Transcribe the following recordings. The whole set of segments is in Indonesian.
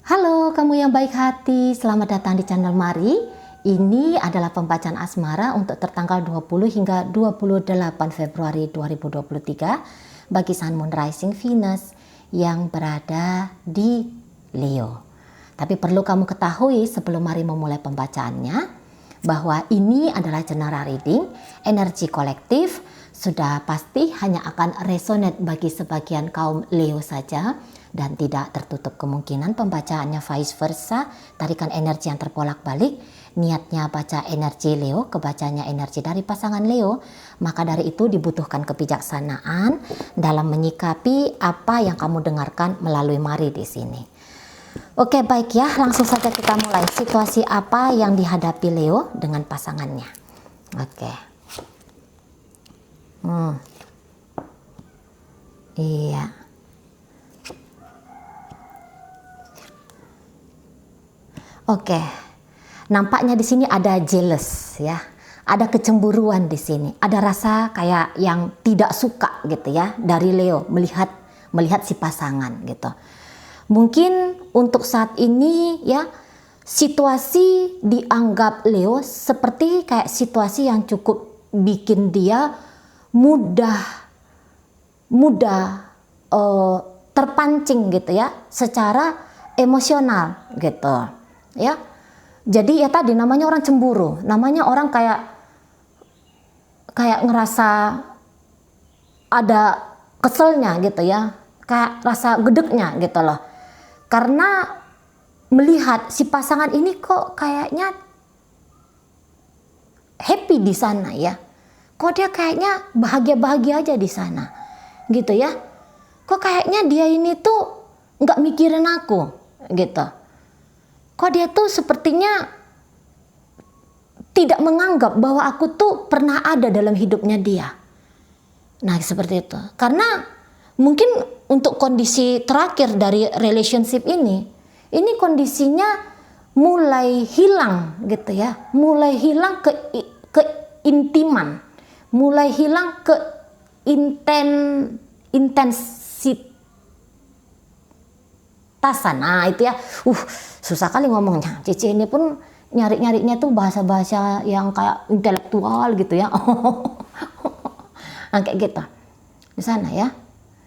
Halo kamu yang baik hati, selamat datang di channel Mari. Ini adalah pembacaan asmara untuk tertanggal 20 hingga 28 Februari 2023 bagi Sun Moon Rising Venus yang berada di Leo. Tapi perlu kamu ketahui sebelum Mari memulai pembacaannya bahwa ini adalah general reading, energi kolektif sudah pasti hanya akan resonate bagi sebagian kaum Leo saja dan tidak tertutup kemungkinan pembacaannya vice versa, tarikan energi yang terbolak-balik. Niatnya baca energi Leo, kebacanya energi dari pasangan Leo, maka dari itu dibutuhkan kebijaksanaan dalam menyikapi apa yang kamu dengarkan melalui Mari di sini. Oke, baik ya, langsung saja kita mulai. Situasi apa yang dihadapi Leo dengan pasangannya? Oke. Iya. Oke. Nampaknya di sini ada jealous ya. Ada kecemburuan di sini. Ada rasa kayak yang tidak suka gitu ya dari Leo melihat si pasangan gitu. Mungkin untuk saat ini ya situasi dianggap Leo seperti kayak situasi yang cukup bikin dia mudah terpancing gitu ya secara emosional gitu ya. Jadi ya tadi namanya orang cemburu, namanya orang kayak ngerasa ada keselnya gitu ya, kayak rasa gedeknya gitu loh, karena melihat si pasangan ini kok kayaknya happy di sana ya, kok dia kayaknya bahagia-bahagia aja di sana gitu ya, kok kayaknya dia ini tuh nggak mikirin aku gitu, kok dia tuh sepertinya tidak menganggap bahwa aku tuh pernah ada dalam hidupnya dia. Nah seperti itu, karena mungkin untuk kondisi terakhir dari relationship ini kondisinya mulai hilang gitu ya, mulai hilang keintiman, mulai hilang intensitasan. Nah itu ya, susah kali ngomongnya. Cici ini pun nyarinya tuh bahasa-bahasa yang kayak intelektual gitu ya. Nah, kayak gitu di sana ya.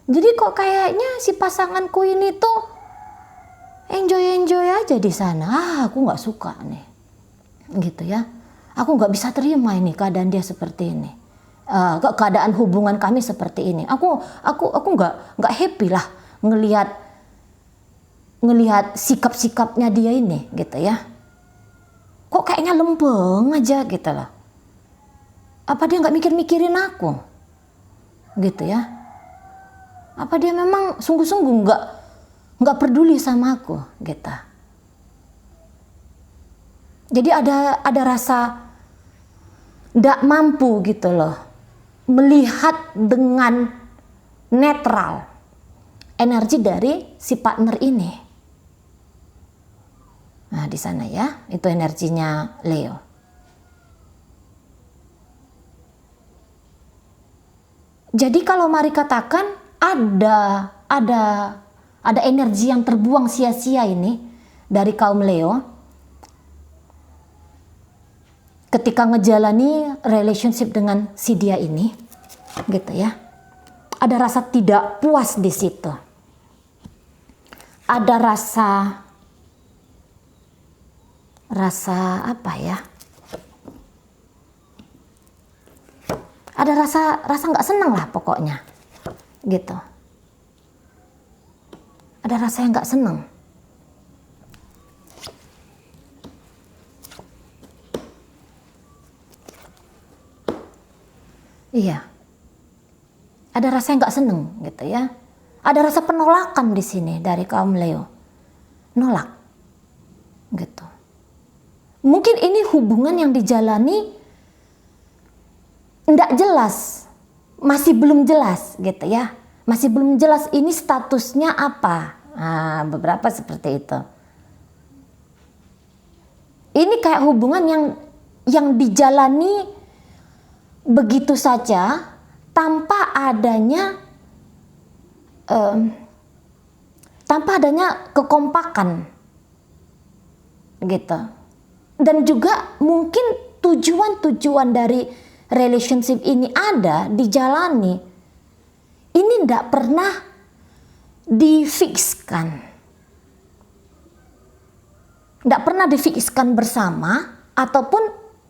Jadi kok kayaknya si pasanganku ini tuh enjoy aja di sana. Aku nggak suka nih, gitu ya. Aku nggak bisa terima ini keadaan dia seperti ini. Keadaan hubungan kami seperti ini. Aku nggak happy lah ngelihat sikap-sikapnya dia ini, gitu ya. Kok kayaknya lempeng aja gitu loh. Apa dia nggak mikirin aku, gitu ya? Apa dia memang sungguh-sungguh nggak peduli sama aku, gitu. Jadi ada rasa nggak mampu gitu loh melihat dengan netral energi dari si partner ini. Nah di sana ya, itu energinya Leo. Jadi kalau Mari katakan ada energi yang terbuang sia-sia ini dari kaum Leo ketika ngejalani relationship dengan si dia ini, gitu ya. Ada rasa tidak puas di situ. Ada rasa apa ya? Ada rasa nggak senang lah pokoknya, gitu. Ada rasa yang nggak senang. Iya. Ada rasa yang nggak senang, gitu ya. Ada rasa penolakan di sini dari kaum Leo. Nolak, gitu. Mungkin ini hubungan yang dijalani nggak jelas, masih belum jelas gitu ya, masih belum jelas ini statusnya apa. Nah, beberapa seperti itu. Ini kayak hubungan yang dijalani begitu saja tanpa adanya kekompakan gitu. Dan juga mungkin tujuan-tujuan dari relationship ini ada, dijalani. Ini tidak pernah difikskan. Tidak pernah difikskan bersama, ataupun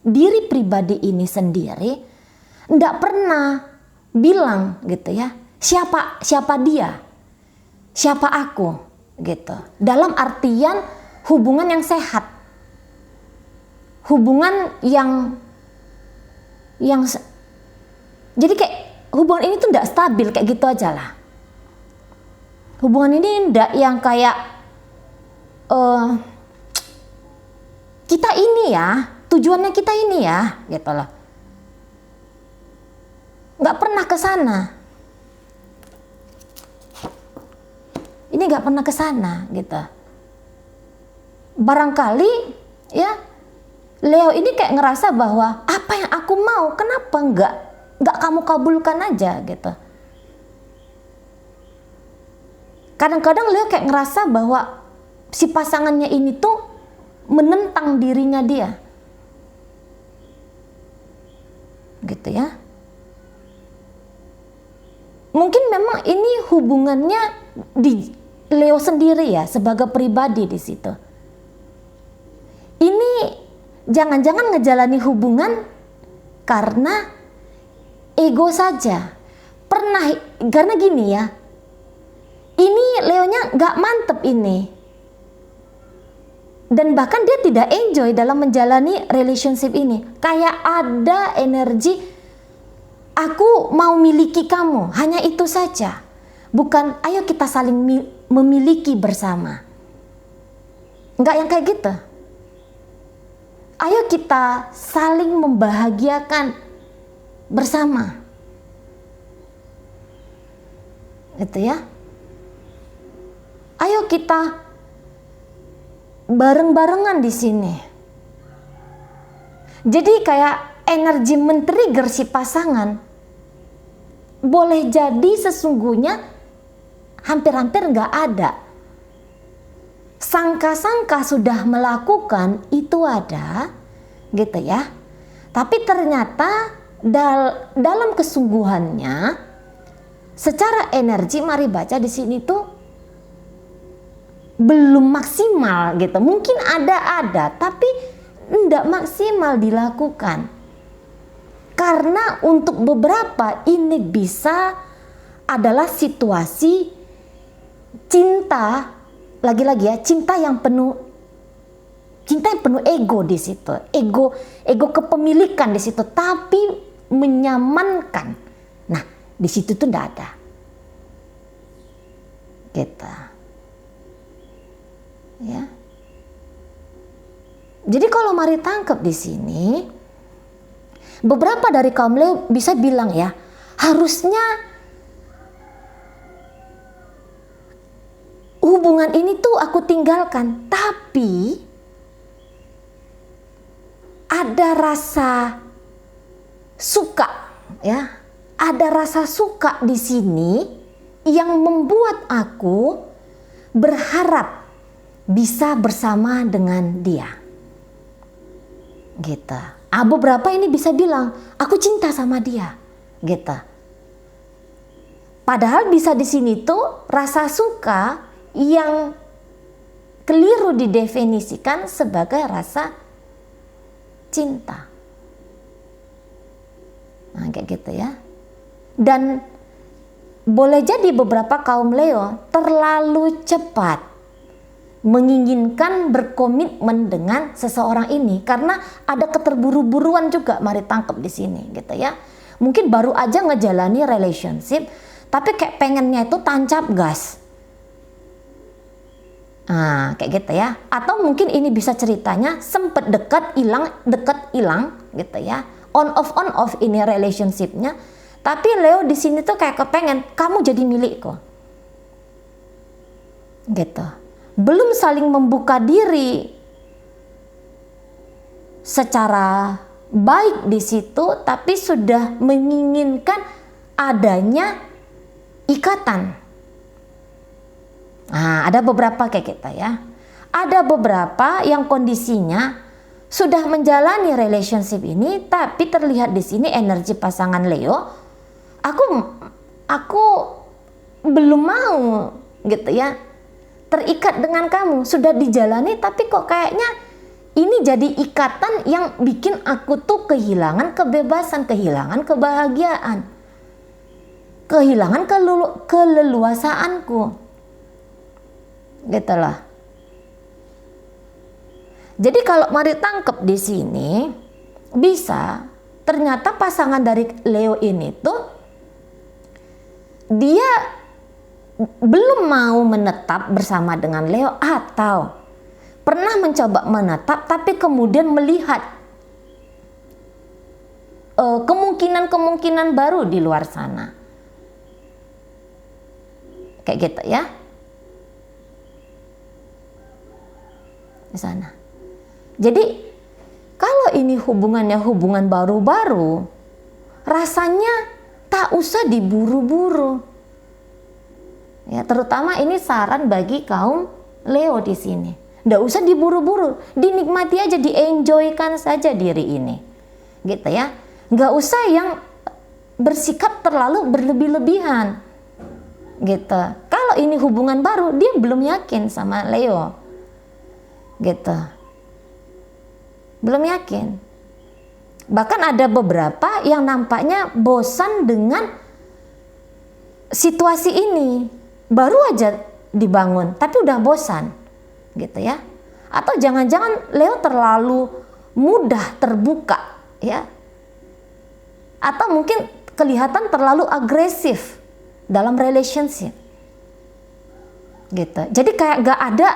diri pribadi ini sendiri tidak pernah bilang gitu ya, siapa dia, siapa aku gitu. Dalam artian hubungan yang sehat. Hubungan yang jadi kayak hubungan ini tuh tidak stabil kayak gitu aja lah. Hubungan ini tidak yang kayak kita ini ya, tujuannya kita ini ya, gitu loh. Nggak pernah ke sana. Ini nggak pernah ke sana gitu. Barangkali ya, Leo ini kayak ngerasa bahwa apa yang aku mau, kenapa nggak kamu kabulkan aja gitu. Kadang-kadang Leo kayak ngerasa bahwa si pasangannya ini tuh menentang dirinya dia, gitu ya. Mungkin memang ini hubungannya di Leo sendiri ya, sebagai pribadi di situ. Ini jangan-jangan ngejalani hubungan karena ego saja. Karena gini ya, ini Leonya nggak mantep ini. Dan bahkan dia tidak enjoy dalam menjalani relationship ini. Kayak ada energi, aku mau miliki kamu, hanya itu saja. Bukan, ayo kita saling memiliki bersama. Nggak yang kayak gitu. Ayo kita saling membahagiakan bersama. Gitu ya. Ayo kita bareng-barengan di sini. Jadi kayak energi men-trigger si pasangan. Boleh jadi sesungguhnya hampir-hampir nggak ada. Sangka-sangka sudah melakukan itu ada, gitu ya. Tapi ternyata dalam kesungguhannya, secara energi, mari baca di sini tuh belum maksimal gitu. Mungkin ada, tapi tidak maksimal dilakukan. Karena untuk beberapa ini bisa adalah situasi cinta. Lagi-lagi ya, cinta yang penuh ego di situ, ego kepemilikan di situ, tapi menyamankan. Nah, di situ tuh enggak ada. Gitu. Ya. Jadi kalau mari tangkap di sini, beberapa dari kaum Leo bisa bilang ya, harusnya hubungan ini tuh aku tinggalkan, tapi ada rasa suka ya, ada rasa suka di sini yang membuat aku berharap bisa bersama dengan dia. Gitu. Beberapa ini bisa bilang, aku cinta sama dia. Gitu. Padahal bisa di sini tuh rasa suka yang keliru didefinisikan sebagai rasa cinta. Nah, kayak gitu ya. Dan boleh jadi beberapa kaum Leo terlalu cepat menginginkan berkomitmen dengan seseorang ini karena ada keterburu-buruan juga, mari tangkap di sini gitu ya. Mungkin baru aja ngejalani relationship tapi kayak pengennya itu tancap gas. Nah, kayak gitu ya. Atau mungkin ini bisa ceritanya sempet dekat hilang gitu ya. On off ini relationshipnya. Tapi Leo di sini tuh kayak kepengen kamu jadi milikku. Gitu. Belum saling membuka diri secara baik di situ, tapi sudah menginginkan adanya ikatan. Nah, ada beberapa kayak kita ya. Ada beberapa yang kondisinya sudah menjalani relationship ini, tapi terlihat di sini energi pasangan Leo, aku belum mau gitu ya, terikat dengan kamu. Sudah dijalani tapi kok kayaknya ini jadi ikatan yang bikin aku tuh kehilangan kebebasan, kehilangan kebahagiaan, kehilangan keleluasaanku. Gitu loh. Jadi kalau mari tangkep di sini, bisa ternyata pasangan dari Leo ini tuh dia belum mau menetap bersama dengan Leo, atau pernah mencoba menetap tapi kemudian melihat kemungkinan-kemungkinan baru di luar sana. Kayak gitu ya. Di sana. Jadi kalau ini hubungannya hubungan baru-baru, rasanya tak usah diburu-buru. Ya, terutama ini saran bagi kaum Leo di sini. Nggak usah diburu-buru, dinikmati aja, dienjoykan saja diri ini. Gitu ya. Nggak usah yang bersikap terlalu berlebih-lebihan. Gitu. Kalau ini hubungan baru, dia belum yakin sama Leo. Gitu. Belum yakin. Bahkan ada beberapa yang nampaknya bosan dengan situasi ini. Baru aja dibangun, tapi udah bosan. Gitu ya. Atau jangan-jangan Leo terlalu mudah terbuka, ya. Atau mungkin kelihatan terlalu agresif dalam relationship. Gitu. Jadi kayak gak ada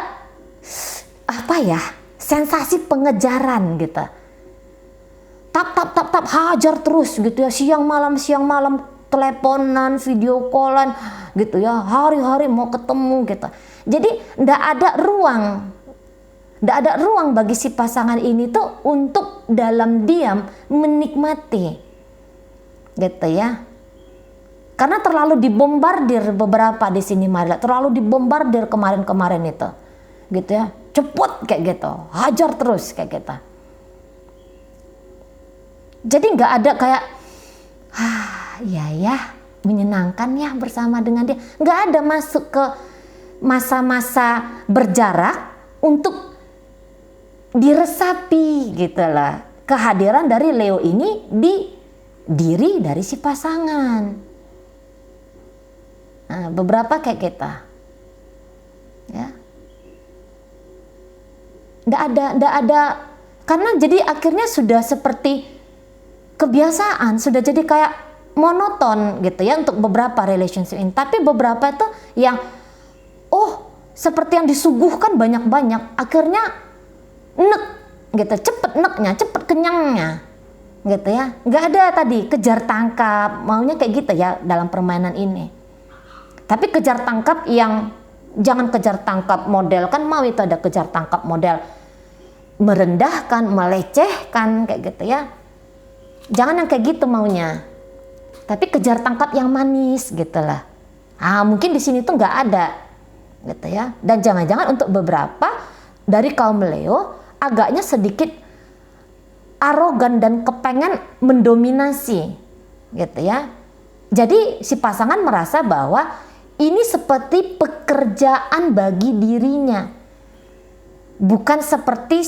sensasi pengejaran gitu. Tap hajar terus gitu ya, siang malam teleponan, video callan gitu ya, hari-hari mau ketemu gitu. Jadi ndak ada ruang bagi si pasangan ini tuh untuk dalam diam menikmati gitu ya. Karena terlalu dibombardir beberapa di sini Marila, terlalu dibombardir kemarin itu. Gitu ya. Cepet kayak gitu, hajar terus kayak gitu. Jadi nggak ada kayak ya menyenangkan ya bersama dengan dia. Nggak ada masuk ke masa-masa berjarak untuk diresapi gitu lah. Kehadiran dari Leo ini di diri dari si pasangan. Nah, beberapa kayak kita. Ya. Nggak ada, karena jadi akhirnya sudah seperti kebiasaan, sudah jadi kayak monoton gitu ya untuk beberapa relationship ini. Tapi beberapa itu yang seperti yang disuguhkan banyak-banyak, akhirnya nek gitu, cepet neknya, cepet kenyangnya gitu ya. Nggak ada tadi kejar tangkap, maunya kayak gitu ya dalam permainan ini. Tapi kejar tangkap yang jangan kejar tangkap model, kan mau itu ada kejar tangkap model merendahkan, melecehkan kayak gitu ya. Jangan yang kayak gitu maunya. Tapi kejar tangkap yang manis gitu lah. Mungkin di sini tuh nggak ada gitu ya. Dan jangan-jangan untuk beberapa dari kaum Leo agaknya sedikit arogan dan kepengen mendominasi gitu ya. Jadi si pasangan merasa bahwa ini seperti pekerjaan bagi dirinya. Bukan seperti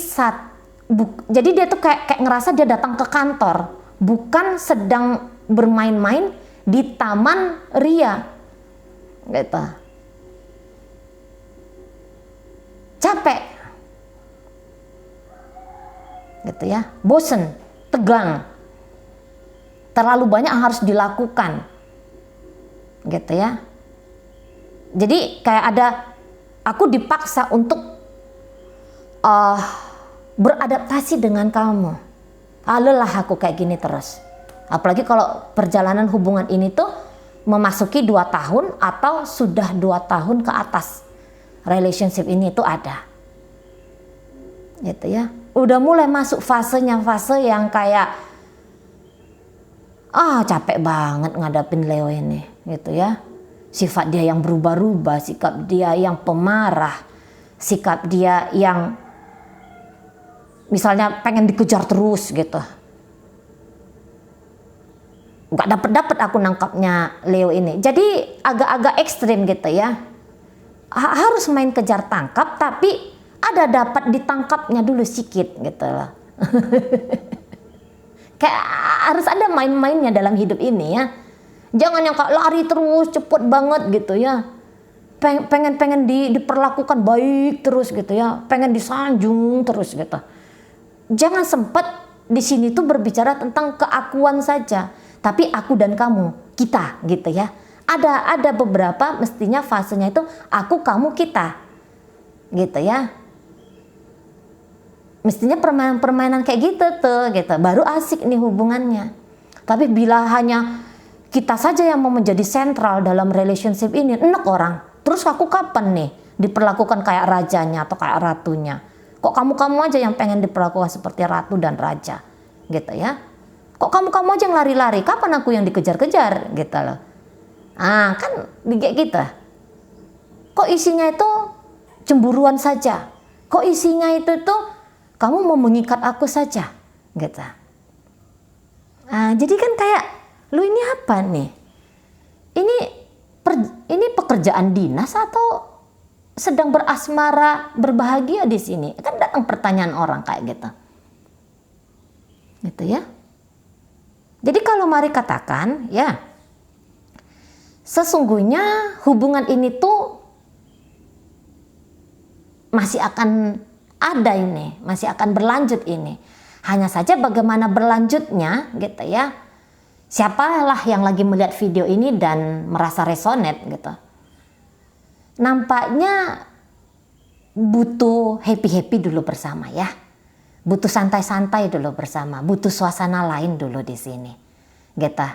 jadi dia tuh kayak ngerasa dia datang ke kantor, bukan sedang bermain-main di taman ria. Gitu. Capek. Gitu ya. Bosen, tegang. Terlalu banyak yang harus dilakukan. Gitu ya. Jadi kayak ada, aku dipaksa untuk beradaptasi dengan kamu. Lelah aku kayak gini terus. Apalagi kalau perjalanan hubungan ini tuh memasuki 2 tahun atau sudah 2 tahun ke atas. Relationship ini tuh ada. Gitu ya. Udah mulai masuk fase yang kayak capek banget ngadapin Leo ini, gitu ya. Sifat dia yang berubah-ubah, sikap dia yang pemarah, sikap dia yang misalnya pengen dikejar terus gitu. Nggak dapet aku nangkapnya Leo ini. Jadi agak-agak ekstrim gitu ya. Harus main kejar tangkap, tapi ada dapat ditangkapnya dulu sedikit gitu loh. Kayak harus ada main-mainnya dalam hidup ini ya. Jangan yang kayak lari terus cepet banget gitu ya. Pengen diperlakukan baik terus gitu ya. Pengen disanjung terus gitu. Jangan sempat di sini tuh berbicara tentang keakuan saja, tapi aku dan kamu, kita gitu ya. Ada beberapa mestinya fasenya itu aku, kamu, kita gitu ya. Mestinya permainan-permainan kayak gitu tuh gitu, baru asik nih hubungannya. Tapi bila hanya kita saja yang mau menjadi sentral dalam relationship ini, enak orang. Terus aku kapan nih diperlakukan kayak rajanya atau kayak ratunya? Kok kamu-kamu aja yang pengen diperlakukan seperti ratu dan raja gitu ya? Kok kamu-kamu aja yang lari-lari? Kapan aku yang dikejar-kejar gitu loh? Kan kayak gitu. Kok isinya itu cemburuan saja? Kok isinya itu tuh kamu mau mengikat aku saja gitu. Jadi kan kayak lu ini apa nih? Ini pekerjaan dinas atau sedang berasmara, berbahagia di sini? Kan datang pertanyaan orang kayak gitu. Gitu ya. Jadi kalau mari katakan ya, sesungguhnya hubungan ini tuh masih akan ada ini, masih akan berlanjut ini. Hanya saja bagaimana berlanjutnya gitu ya. Siapalah yang lagi melihat video ini dan merasa resonate gitu. Nampaknya butuh happy-happy dulu bersama ya. Butuh santai-santai dulu bersama, butuh suasana lain dulu di sini. Gitu.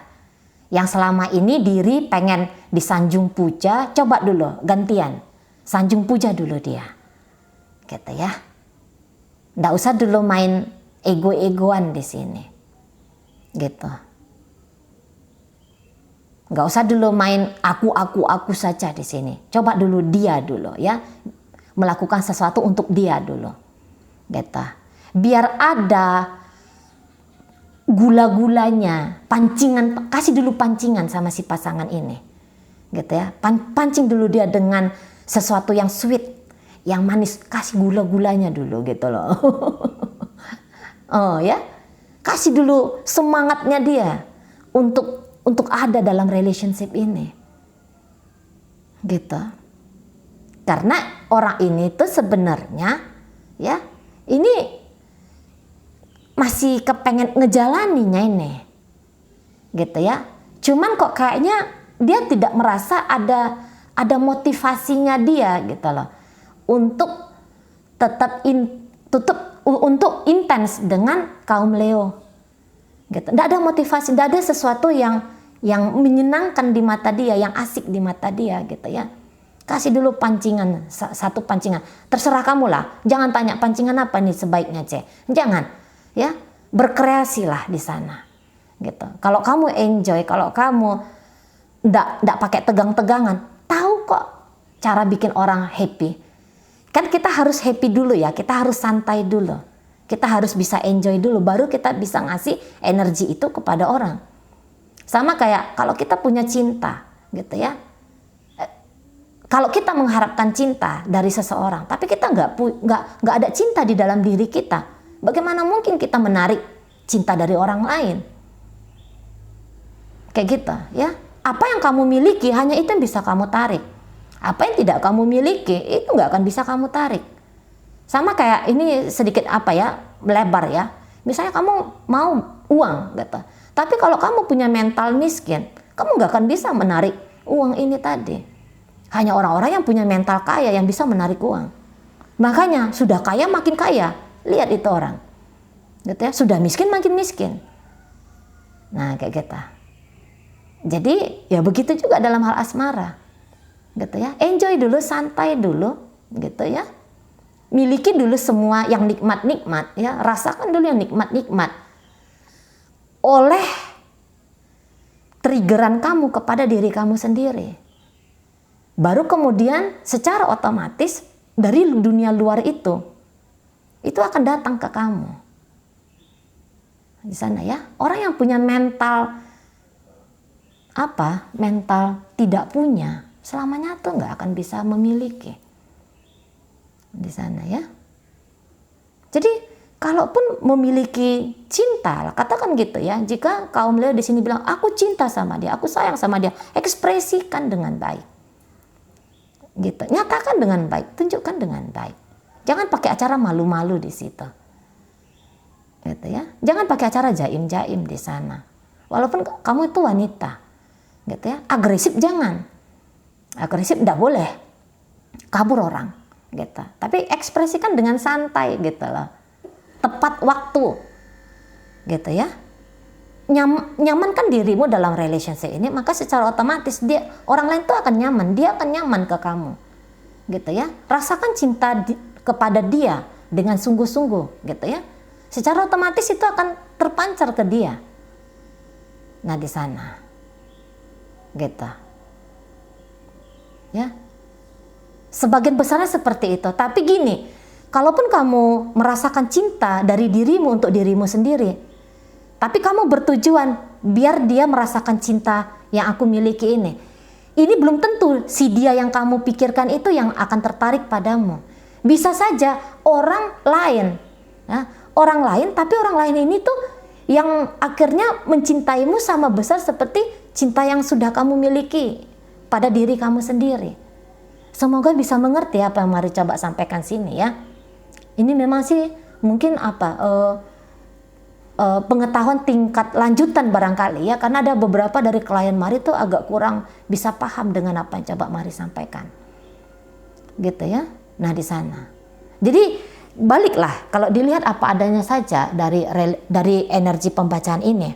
Yang selama ini diri pengen disanjung puja, coba dulu gantian. Sanjung puja dulu dia. Gitu ya. Nggak usah dulu main ego-egoan di sini. Gitu. Nggak usah dulu main aku saja di sini. Coba dulu dia dulu ya. Melakukan sesuatu untuk dia dulu. Gitu. Biar ada gula-gulanya, pancingan, kasih dulu pancingan sama si pasangan ini. Gitu ya. Pancing dulu dia dengan sesuatu yang sweet, yang manis, kasih gula-gulanya dulu gitu loh. Oh ya. Kasih dulu semangatnya dia untuk ada dalam relationship ini. Gitu. Karena orang ini tuh sebenarnya ya, ini masih kepengen ngejalaninya ini. Gitu ya. Cuman kok kayaknya dia tidak merasa ada motivasinya dia gitu loh. Untuk tetap untuk intens dengan kaum Leo. Gitu. Nggak ada motivasi, nggak ada sesuatu yang menyenangkan di mata dia, yang asik di mata dia gitu ya. Kasih dulu pancingan, satu pancingan. Terserah kamu lah. Jangan tanya pancingan apa nih sebaiknya jangan ya, berkreasilah di sana. Gitu. Kalau kamu enjoy, kalau kamu nggak pakai tegang-tegangan, tahu kok cara bikin orang happy. Kan kita harus happy dulu ya, kita harus santai dulu. Kita harus bisa enjoy dulu, baru kita bisa ngasih energi itu kepada orang. Sama kayak kalau kita punya cinta, gitu ya. Kalau kita mengharapkan cinta dari seseorang, tapi kita nggak ada cinta di dalam diri kita, bagaimana mungkin kita menarik cinta dari orang lain? Kayak gitu, ya. Apa yang kamu miliki hanya itu yang bisa kamu tarik. Apa yang tidak kamu miliki itu nggak akan bisa kamu tarik. Sama kayak ini sedikit melebar ya. Misalnya kamu mau uang gitu. Tapi kalau kamu punya mental miskin, kamu nggak akan bisa menarik uang ini tadi. Hanya orang-orang yang punya mental kaya yang bisa menarik uang. Makanya sudah kaya makin kaya. Lihat itu orang. Gitu ya. Sudah miskin makin miskin. Nah kayak gitu. Jadi ya begitu juga dalam hal asmara. Gitu ya. Enjoy dulu, santai dulu. Gitu ya. Miliki dulu semua yang nikmat-nikmat ya, rasakan dulu yang nikmat-nikmat. Oleh triggeran kamu kepada diri kamu sendiri. Baru kemudian secara otomatis dari dunia luar itu akan datang ke kamu. Di sana ya, orang yang punya mental tidak punya, selamanya tuh nggak akan bisa memiliki. Di sana ya. Jadi kalaupun memiliki cinta, katakan gitu ya, jika kaum Leo di sini bilang aku cinta sama dia, aku sayang sama dia, ekspresikan dengan baik. Gitu, nyatakan dengan baik, tunjukkan dengan baik. Jangan pakai acara malu-malu di situ. Gitu ya. Jangan pakai acara jaim-jaim di sana. Walaupun kamu itu wanita. Gitu ya. Agresif jangan. Agresif enggak boleh. Kabur orang, gitu. Tapi ekspresikan dengan santai gitu loh. Tepat waktu. Gitu ya. Nyamankan dirimu dalam relationship ini, maka secara otomatis orang lain tuh akan nyaman, dia akan nyaman ke kamu. Gitu ya. Rasakan cinta kepada dia dengan sungguh-sungguh, gitu ya. Secara otomatis itu akan terpancar ke dia. Nah, di sana. Gitu. Ya. Sebagian besarnya seperti itu. Tapi gini, kalaupun kamu merasakan cinta dari dirimu untuk dirimu sendiri, tapi kamu bertujuan biar dia merasakan cinta yang aku miliki ini. Ini belum tentu si dia yang kamu pikirkan itu yang akan tertarik padamu. Bisa saja orang lain. Ya, orang lain, tapi orang lain ini tuh yang akhirnya mencintaimu sama besar seperti cinta yang sudah kamu miliki pada diri kamu sendiri. Semoga bisa mengerti apa yang mari coba sampaikan sini ya. Ini memang sih mungkin pengetahuan tingkat lanjutan barangkali ya, karena ada beberapa dari klien Mari tuh agak kurang bisa paham dengan apa yang coba Mari sampaikan. Gitu ya. Nah, di sana. Jadi baliklah, kalau dilihat apa adanya saja dari energi pembacaan ini.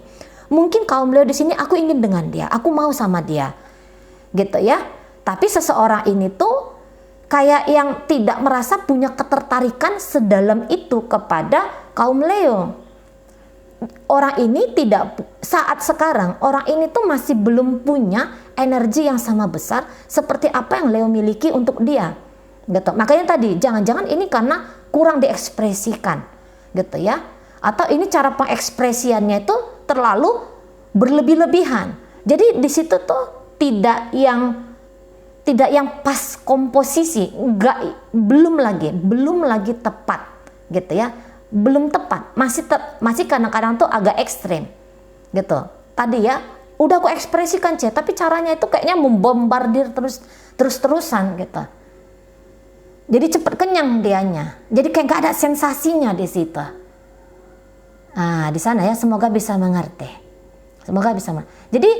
Mungkin kaum Leo di sini aku ingin dengan dia, aku mau sama dia. Gitu ya. Tapi seseorang ini tuh kayak yang tidak merasa punya ketertarikan sedalam itu kepada kaum Leo. Orang ini saat sekarang orang ini tuh masih belum punya energi yang sama besar seperti apa yang Leo miliki untuk dia. Gitu. Makanya tadi jangan-jangan ini karena kurang diekspresikan, gitu ya. Atau ini cara pengekspresiannya itu terlalu berlebih-lebihan. Jadi di situ tuh tidak yang pas komposisi, belum lagi tepat, gitu ya. Belum tepat, masih kadang-kadang tuh agak ekstrim, gitu. Tadi ya, udah aku ekspresikan tapi caranya itu kayaknya membombardir terus-terusan, gitu. Jadi cepat kenyang dianya. Jadi kayak gak ada sensasinya di situ. Nah, di sana ya, semoga bisa mengerti. Jadi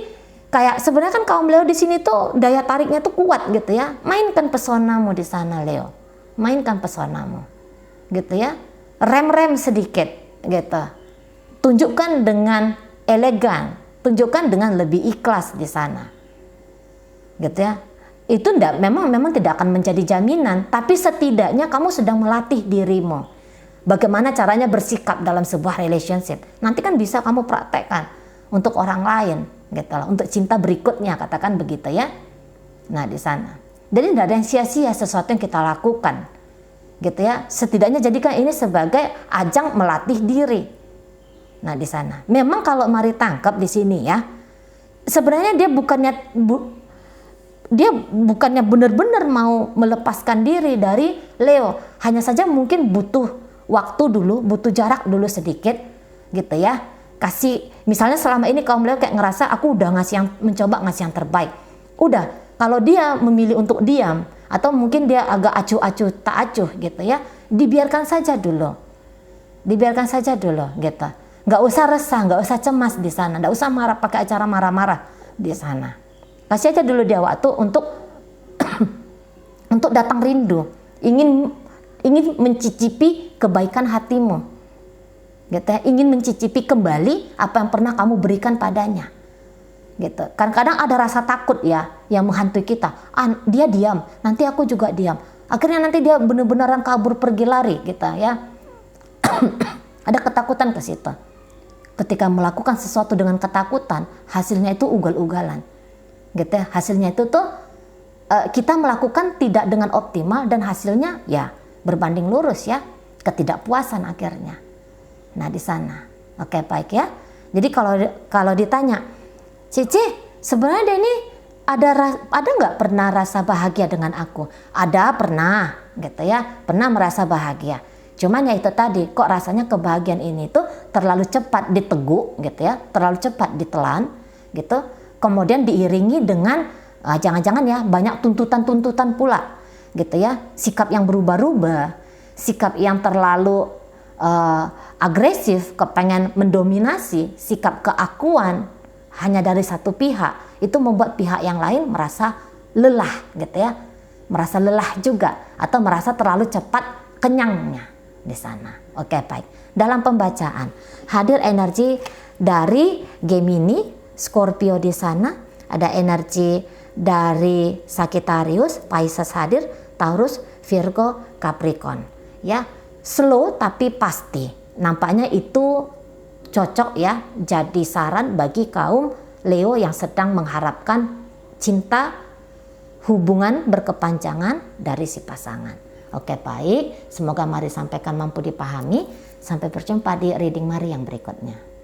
kayak sebenarnya kan kaum Leo di sini tuh daya tariknya tuh kuat gitu ya. Mainkan pesonamu di sana Leo. Mainkan pesonamu. Gitu ya. Rem sedikit gitu. Tunjukkan dengan elegan, tunjukkan dengan lebih ikhlas di sana. Gitu ya. Itu memang tidak akan menjadi jaminan, tapi setidaknya kamu sedang melatih dirimu. Bagaimana caranya bersikap dalam sebuah relationship. Nanti kan bisa kamu praktekkan untuk orang lain, gitu loh. Untuk cinta berikutnya, katakan begitu ya. Nah, di sana. Jadi tidak ada yang sia-sia sesuatu yang kita lakukan. Gitu ya. Setidaknya jadikan ini sebagai ajang melatih diri. Nah, di sana. Memang kalau Mari tangkap di sini ya. Sebenarnya dia bukannya benar-benar mau melepaskan diri dari Leo. Hanya saja mungkin butuh waktu dulu, butuh jarak dulu sedikit, gitu ya. Kasih, misalnya selama ini kaum Leo kayak ngerasa aku udah mencoba ngasih yang terbaik. Udah, kalau dia memilih untuk diam, atau mungkin dia agak acuh-acuh, tak acuh gitu ya, dibiarkan saja dulu. Gitu. Nggak usah resah, nggak usah cemas di sana, nggak usah marah pakai acara marah-marah di sana. Kasih aja dulu dia waktu untuk untuk datang rindu, ingin mencicipi kebaikan hatimu, gitu ya, ingin mencicipi kembali apa yang pernah kamu berikan padanya, gitu. Kadang-kadang ada rasa takut ya yang menghantui kita. Dia diam, nanti aku juga diam. Akhirnya nanti dia benar-benaran kabur pergi lari, gitu ya. Ada ketakutan ke situ. Ketika melakukan sesuatu dengan ketakutan, hasilnya itu ugal-ugalan. Gitu ya, hasilnya itu tuh kita melakukan tidak dengan optimal dan hasilnya ya berbanding lurus ya, ketidakpuasan akhirnya. Nah di sana, oke baik ya. Jadi kalau ditanya, Cici sebenarnya Denny ada nggak pernah rasa bahagia dengan aku? Ada, pernah gitu ya, pernah merasa bahagia. Cuman ya itu tadi, kok rasanya kebahagiaan ini tuh terlalu cepat diteguk gitu ya, terlalu cepat ditelan gitu. Kemudian diiringi dengan jangan-jangan ya banyak tuntutan-tuntutan pula gitu ya, sikap yang berubah-ubah, sikap yang terlalu agresif, kepengen mendominasi, sikap keakuan hanya dari satu pihak, itu membuat pihak yang lain merasa lelah gitu ya, merasa lelah juga atau merasa terlalu cepat kenyangnya di sana. Oke baik. Dalam pembacaan hadir energi dari Gemini, Scorpio di sana, ada energi dari Sagittarius, Pisces hadir, Taurus, Virgo, Capricorn. Ya, slow tapi pasti. Nampaknya itu cocok ya jadi saran bagi kaum Leo yang sedang mengharapkan cinta, hubungan berkepanjangan dari si pasangan. Oke baik, semoga Mari sampaikan mampu dipahami. Sampai berjumpa di reading Mari yang berikutnya.